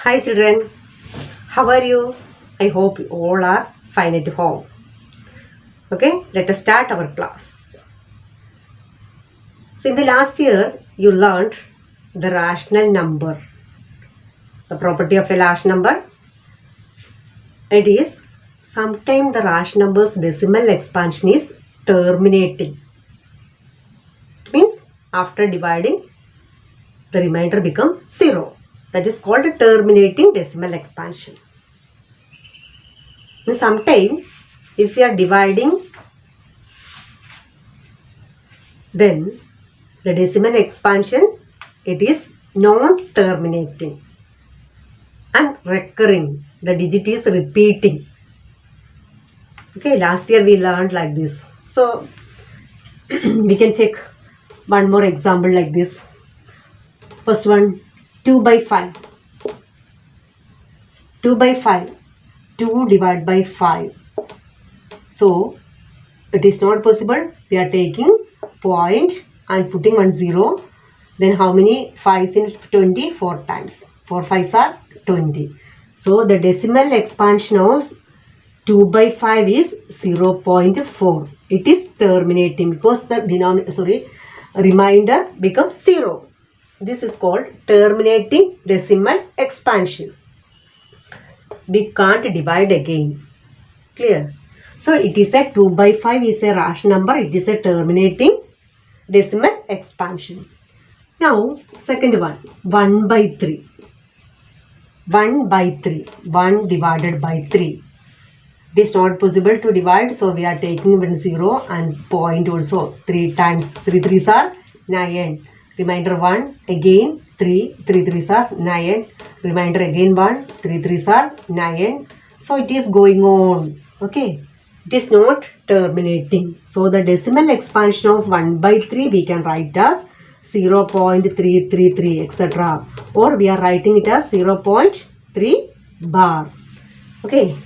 Hi children, how are you? I hope you all are fine at home. Okay, let us start our class. So in the last year, you learned the rational number. The property of a rational number, it is sometimes the rational number's decimal expansion is terminating. It means after dividing, the remainder becomes 0. That is called a terminating decimal expansion. Sometimes if you are dividing, then the decimal expansion, it is non-terminating and recurring. The digit is repeating. Okay, last year we learned like this. So we can check one more example like this. First one, 2 by 5. 2 by 5. 2 divided by 5. So it is not possible. We are taking point and putting 1 0. Then how many 5s in 20? 4 times. 4 5s are 20. So the decimal expansion of 2 by 5 is 0.4. It is terminating because the remainder becomes 0. This is called terminating decimal expansion. We can't divide again. Clear? So it is a 2 by 5 is a rational number. It is a terminating decimal expansion. Now second one, 1 by 3. 1 by 3. 1 divided by 3. It is not possible to divide, so we are taking 1 0 and point also. 3 times 3 3s are 9. Remainder 1, again 3 3s are 9. Remainder again 1, 3 3s are 9. So it is going on. Okay. It is not terminating. So the decimal expansion of 1 by 3 we can write as 0.333 etc. Or we are writing it as 0.3 bar. Okay.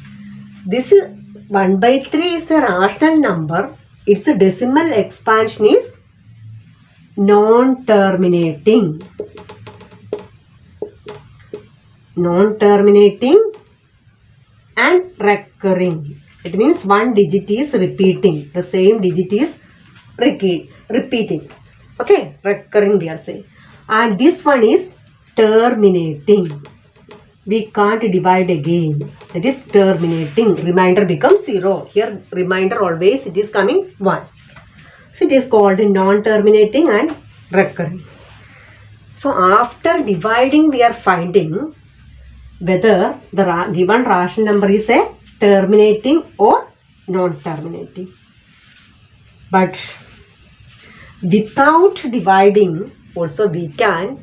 This is 1 by 3 is a rational number. Its decimal expansion is non-terminating. Non-terminating and recurring. It means one digit is repeating. The same digit is repeating. Okay, recurring we are saying. And this one is terminating. We can't divide again. That is terminating. Remainder becomes 0. Here remainder always it is coming 1. So it is called non-terminating and recurring. So after dividing we are finding whether the given rational number is a terminating or non-terminating. But without dividing also we can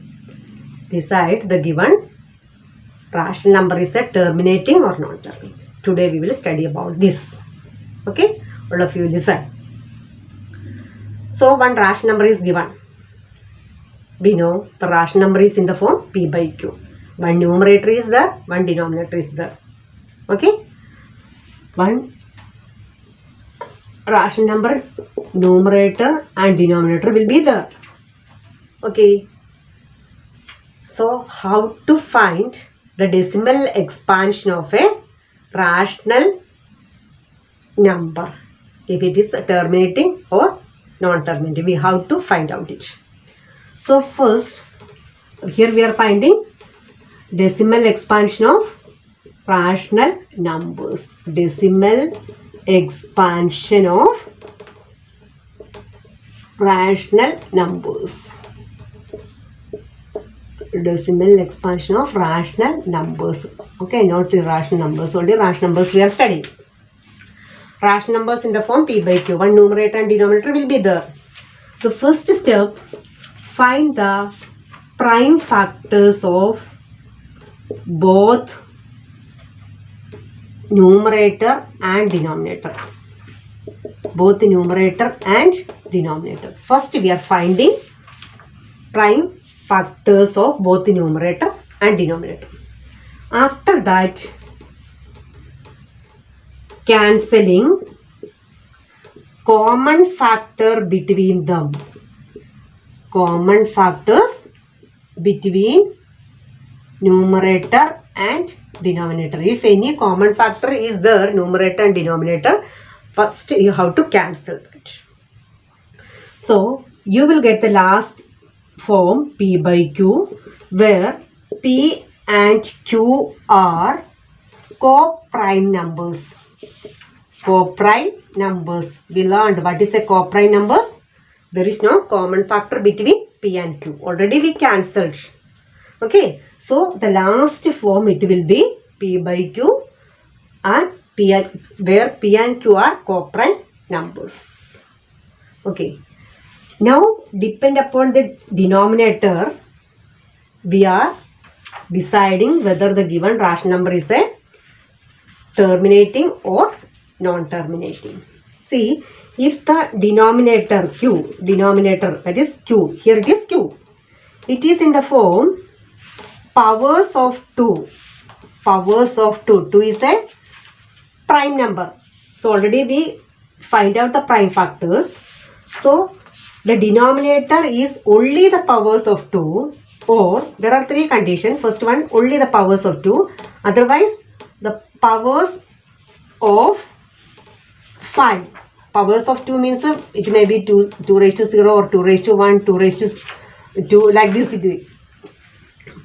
decide the given rational number is a terminating or non-terminating. Today we will study about this. Okay, all of you listen. So one rational number is given. We know the rational number is in the form P by Q. One numerator is there, one denominator is there. Okay. One rational number, numerator and denominator will be there. Okay. So how to find the decimal expansion of a rational number? If it is terminating or non-terminating, we have to find out it. So first, here we are finding decimal expansion of rational numbers. Decimal expansion of rational numbers. Decimal expansion of rational numbers. Okay, not irrational numbers. Only rational numbers we are studying. Rational numbers in the form P by Q. One numerator and denominator will be there. The first step, find the prime factors of both numerator and denominator. Both numerator and denominator. First we are finding prime factors of both the numerator and denominator. After that, cancelling common factor between them. Common factors between numerator and denominator. If any common factor is there, numerator and denominator, first you have to cancel it. So you will get the last form P by Q, where P and Q are co-prime numbers. Co-prime numbers. We learned what is a co-prime numbers. There is no common factor between P and Q. Already we cancelled. Okay. So the last form it will be P by Q, and where P and Q are co-prime numbers. Okay. Now depend upon the denominator, we are deciding whether the given rational number is a terminating or non-terminating. See, if the denominator Q, denominator that is Q, here it is Q, it is in the form powers of 2. Powers of 2. 2 is a prime number. So already we find out the prime factors. So the denominator is only the powers of 2, or there are 3 conditions. First one, only the powers of 2. Otherwise, the powers of 5. Powers of 2 means it may be 2 raised to 0 or 2 raised to 1, 2 raised to 2, like this it is.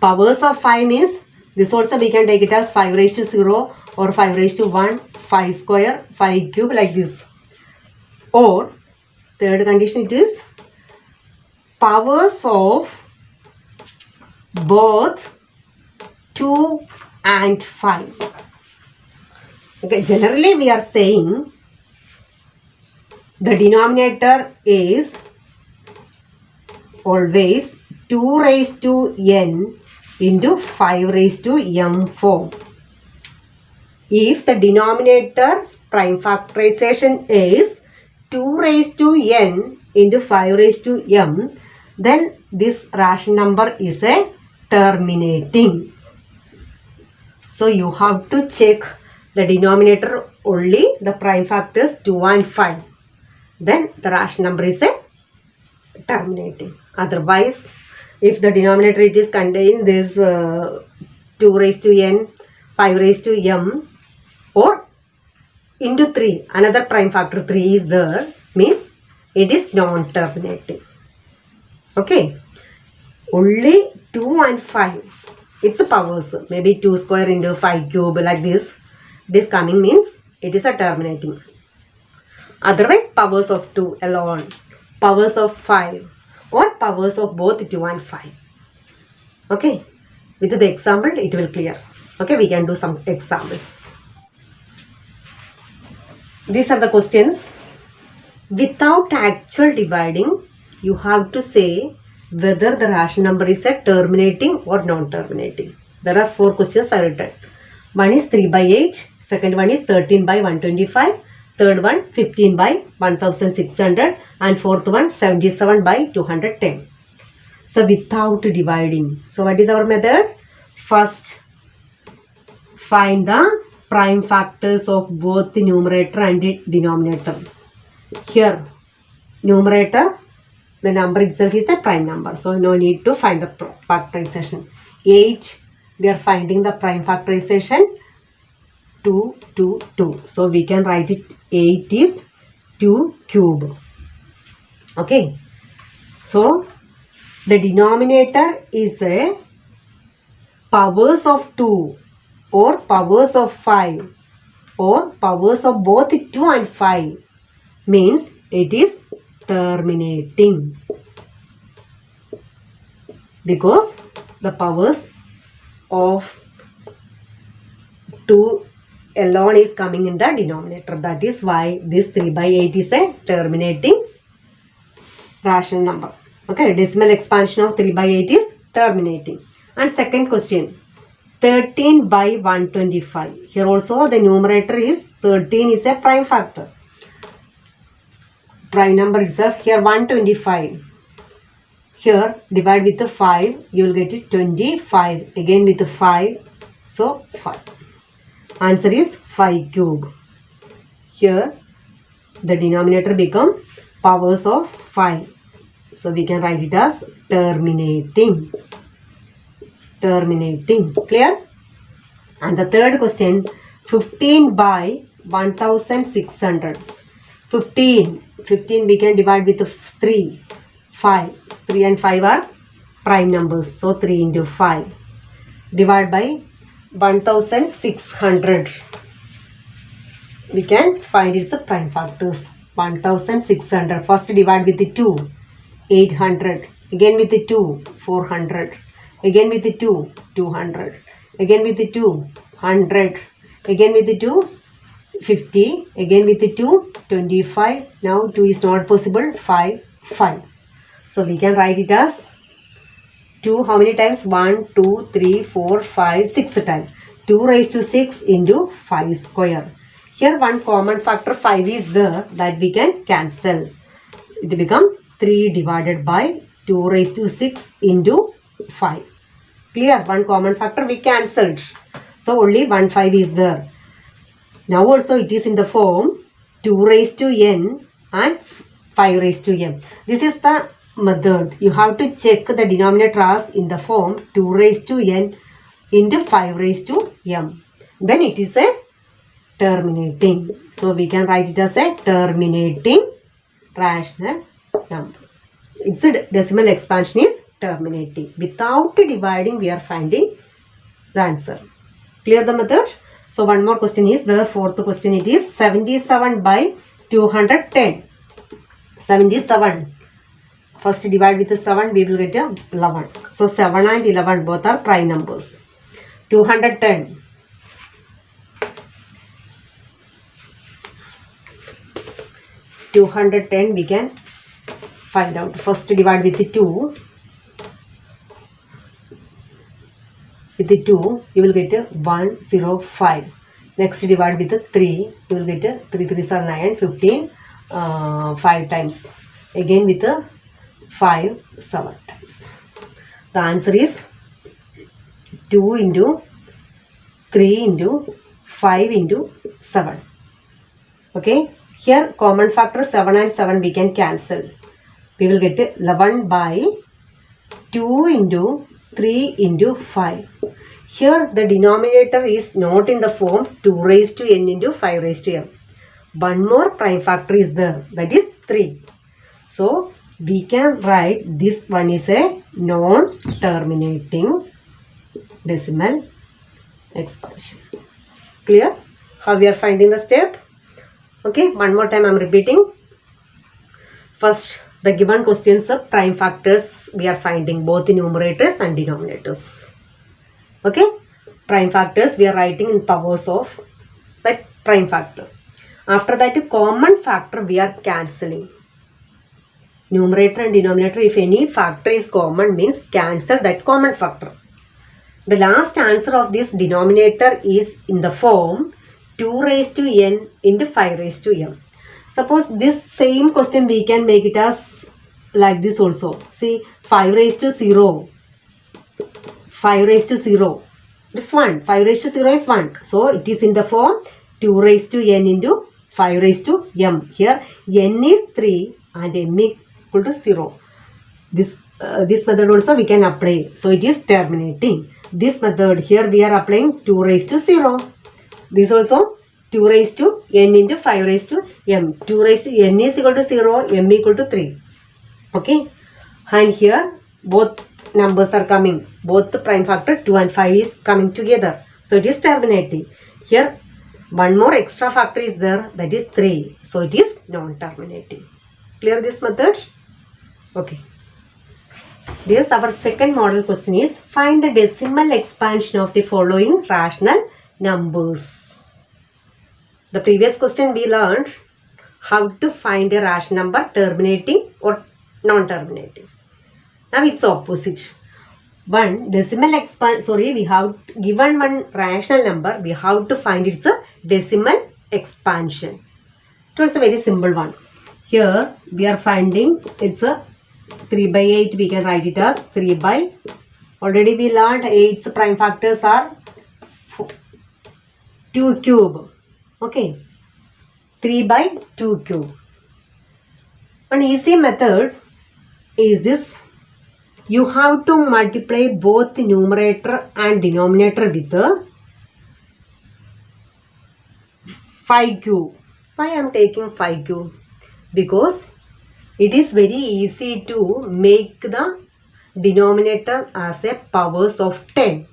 Powers of 5 means this also we can take it as 5 raised to 0 or 5 raised to 1, 5 square, 5 cube, like this. Or third condition, it is powers of both 2 and 5. Okay, generally we are saying the denominator is always 2 raised to n into 5 raised to m form. If the denominator's prime factorization is 2 raised to n into 5 raised to m, then this rational number is a terminating. So you have to check the denominator only the prime factors 2 and 5. Then the rational number is a terminating. Otherwise, if the denominator it is contained this 2 raised to n, 5 raised to m, or into 3, another prime factor 3 is there, means it is non-terminating. Okay. Only 2 and 5, it's a powers, maybe 2 square into 5 cube, like this. This coming means it is a terminating. Otherwise, powers of 2 alone, powers of 5, or powers of both 2 and 5. Okay. With the example, it will clear. Okay, we can do some examples. These are the questions. Without actual dividing, you have to say whether the rational number is a terminating or non-terminating. There are 4 questions I written. One is 3 by 8, second one is 13 by 125, third one 15 by 1600, and fourth one 77 by 210. So without dividing. So what is our method? First, find the prime factors of both the numerator and the denominator. Here, numerator, the number itself is a prime number, so no need to find the factorization. 8, we are finding the prime factorization 2, 2, 2. So we can write it 8 is 2 cube. Okay. So the denominator is a powers of 2 or powers of 5 or powers of both 2 and 5, means it is terminating, because the powers of 2 alone is coming in the denominator. That is why this 3 by 8 is a terminating rational number. Okay, decimal expansion of 3 by 8 is terminating. And second question, 13 by 125. Here also the numerator is 13 is a prime factor. Prime number itself, here 125. Here divide with the 5, you will get it 25. Again with the 5, so 5. Answer is 5 cube. Here the denominator become powers of 5. So we can write it as terminating. Terminating. Clear? And the third question, 15 by 1600. 15 we can divide with 3. 5. 3 and 5 are prime numbers. So 3 into 5. Divide by 1600. We can find its prime factors. 1600. First divide with the 2. 800. Again with the 2. 400. Again with the 2. 200. Again with the 2. 100. Again with the 2. 50. Again with the 2. 25. Now 2 is not possible. 5. 5. So we can write it as 2 how many times? 1, 2, 3, 4, 5, 6 times. 2 raised to 6 into 5 square. Here one common factor 5 is there that we can cancel. It becomes 3 divided by 2 raised to 6 into 5. Clear? One common factor we cancelled. So only 1 5 is there. Now also it is in the form 2 raised to n and 5 raised to m. This is the method. You have to check the denominator as in the form 2 raised to n into 5 raised to m. Then it is a terminating. So we can write it as a terminating rational number. Its decimal expansion is terminating. Without dividing we are finding the answer. Clear the method? So one more question is the fourth question. It is 77 by 210. 77. First divide with 7, we will get 11. So 7 and 11 both are prime numbers. 210. 210 we can find out. First divide with the 2. With the 2, you will get 105. Next divide with the 3, you will get 3 3s are 9, 15, 5 times. Again with the 5, 7 times. The answer is 2 into 3 into 5 into 7. Okay. Here common factor 7 and 7 we can cancel. We will get 11 by 2 into 3 into 5. Here the denominator is not in the form 2 raised to n into 5 raised to m. One more prime factor is there, that is 3. So we can write this one is a non-terminating decimal expansion. Clear? How we are finding the step? Okay, one more time I am repeating. First, the given questions of prime factors we are finding both in numerators and denominators. Okay, prime factors we are writing in powers of that prime factor. After that, common factor we are cancelling. Numerator and denominator, if any factor is common, means cancel that common factor. The last answer of this denominator is in the form 2 raised to n into 5 raised to m. Suppose this same question we can make it as like this also. See, 5 raised to 0. 5 raised to 0. This one, 5 raised to 0 is 1. So, it is in the form 2 raised to n into 5 raised to m. Here, n is 3 and m equal to 0. This method also we can apply. So, it is terminating. This method, here we are applying 2 raised to 0. This also 2 raised to n into 5 raised to m. 2 raised to n is equal to 0, m equal to 3. Okay. And here both numbers are coming. Both the prime factor 2 and 5 is coming together. So it is terminating. Here one more extra factor is there, that is 3. So it is non-terminating. Clear this method? Okay. This our second model question is find the decimal expansion of the following rational numbers. The previous question we learned how to find a rational number terminating or non-terminating. Now it's opposite. One decimal we have given one rational number, we have to find its decimal expansion. It was a very simple one. Here we are finding it's a 3 by 8, we can write it as 3 by, already we learned 8's prime factors are 2 cube. Okay, 3 by 2 cube. An easy method is this. You have to multiply both the numerator and denominator with 5 cube. Why I am taking 5 cube? Because it is very easy to make the denominator as a powers of 10.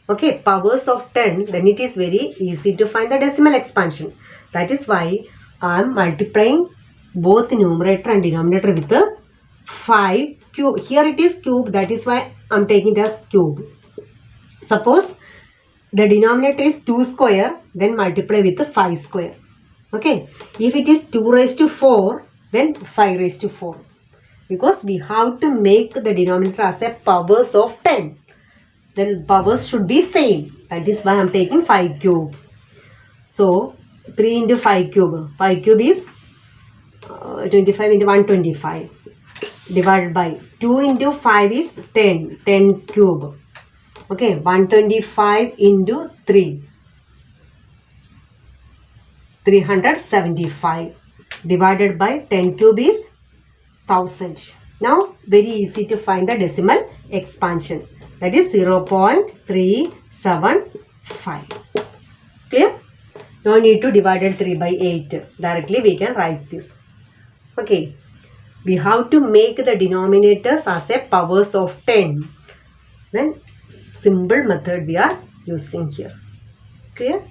Okay, powers of 10, then it is very easy to find the decimal expansion. That is why I am multiplying both the numerator and denominator with the 5 cube. Here it is cube, that is why I am taking it as cube. Suppose the denominator is 2 square, then multiply with the 5 square. Okay, if it is 2 raised to 4, then 5 raised to 4. Because we have to make the denominator as a powers of 10. Then powers should be same. That is why I am taking 5 cube. So 3 into 5 cube. 5 cube is 25 into 125. Divided by 2 into 5 is 10. 10 cube. Okay, 125 into 3. 375. Divided by 10 cube is 1000. Now very easy to find the decimal expansion. That is 0.375. Clear? No need to divide it 3 by 8. Directly we can write this. Okay. We have to make the denominators as a powers of 10. Then simple method we are using here. Clear?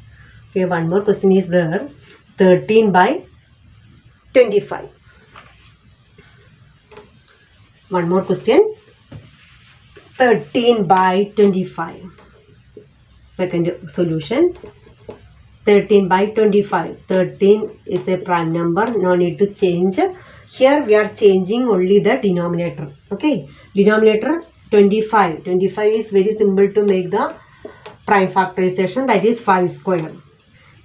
Okay, one more question is there. 13 by 25. One more question. 13 by 25. Second solution. 13 by 25. 13 is a prime number. No need to change. Here we are changing only the denominator. Okay. Denominator 25. 25 is very simple to make the prime factorization. That is 5 square.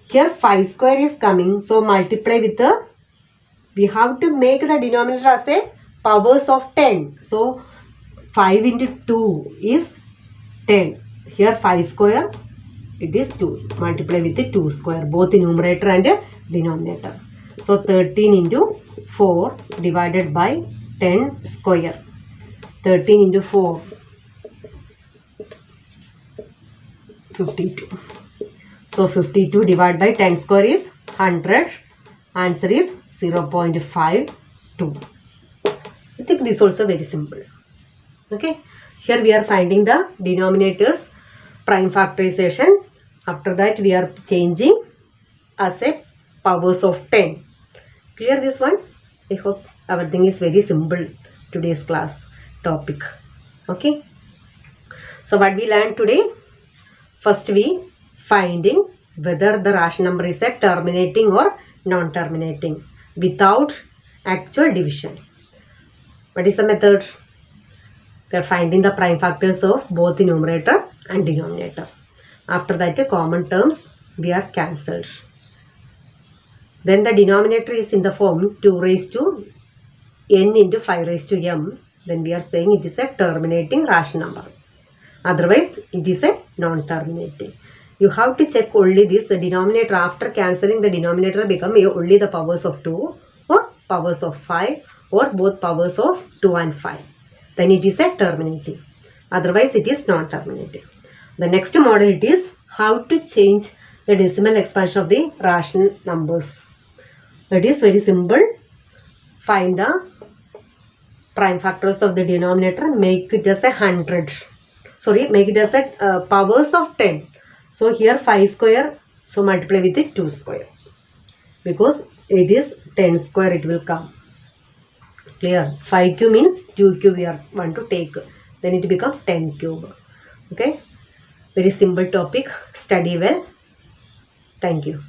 Here 5 square is coming. So multiply with the. We have to make the denominator as a powers of 10. So 5 into 2 is 10. Here 5 square, it is 2. Multiply with the 2 square, both the numerator and denominator. So 13 into 4 divided by 10 square. 13 into 4, 52. So 52 divided by 10 square is 100. Answer is 0.52. I think this is also very simple. Okay, here we are finding the denominators prime factorization. After that we are changing as a powers of 10. Clear this one? I hope everything is very simple. Today's class topic. Okay, so what we learned today? First we finding whether the rational number is a terminating or non-terminating without actual division. What is the method? We are finding the prime factors of both the numerator and denominator. After that, common terms we are cancelled. Then the denominator is in the form 2 raised to n into 5 raised to m. Then we are saying it is a terminating rational number. Otherwise, it is a non-terminating. You have to check only this. The denominator, after cancelling the denominator, become only the powers of 2 or powers of 5 or both powers of 2 and 5. Then it is a terminating. Otherwise, it is non-terminating. The next model it is how to change the decimal expansion of the rational numbers. It is very simple. Find the prime factors of the denominator. Make it as 100. Sorry, make it as a powers of 10. So here 5 square. So multiply with it 2 square. Because it is 10 square it will come. Clear? 5 cube means 2 cube we are want to take. Then it becomes 10 cube. Okay. Very simple topic. Study well. Thank you.